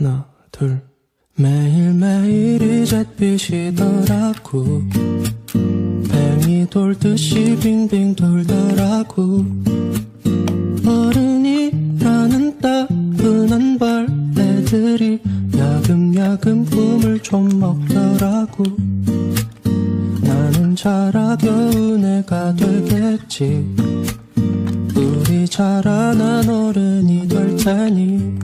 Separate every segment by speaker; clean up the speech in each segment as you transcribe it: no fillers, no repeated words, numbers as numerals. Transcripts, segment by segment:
Speaker 1: 하나 둘 매일매일 잿빛이더라고. 뱅이 돌듯이 빙빙 돌더라고. 어른이라는 따분한 벌레들이 야금야금 꿈을 좀 먹더라고. 나는 자라 겨운 애가 되겠지. 우리 자라난 어른이 될 테니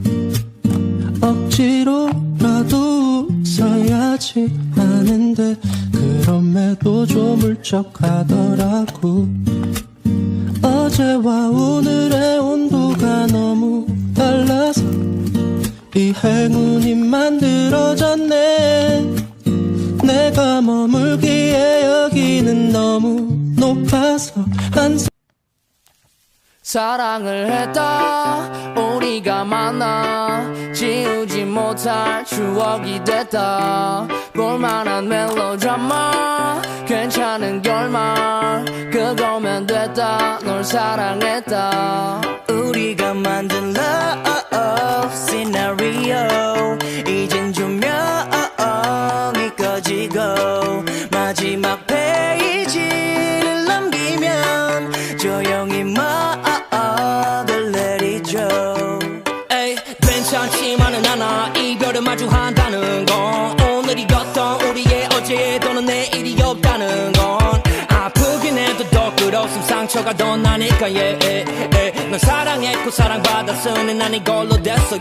Speaker 1: 억지로라도 웃어야지 하는데 그럼에도 좀 울적하더라고. 어제와 오늘의 온도가 너무 달라서 이 행운이 만들어졌네. 내가 머물기에 여기는 너무 높아서
Speaker 2: 사랑을 했다 우리가 만나 지우지 못할 추억이 됐다. 볼만한 멜로드라마 괜찮은 결말 그거면 됐다. 널 사랑했다.
Speaker 3: 우리가 만든 love scenario 이젠 조명이 꺼지고 마지막 페이지를 넘기면 조용히 막을 내리죠.
Speaker 4: 에이 괜찮지만은 않아 이별을 마주한다는 건 오늘이었던 우리의 어제 또는 내일이 없다는 건 아프긴 해도 더 끌었음 상처가 더 나니까 넌 사랑했고 사랑받았으니 난 이걸로 됐어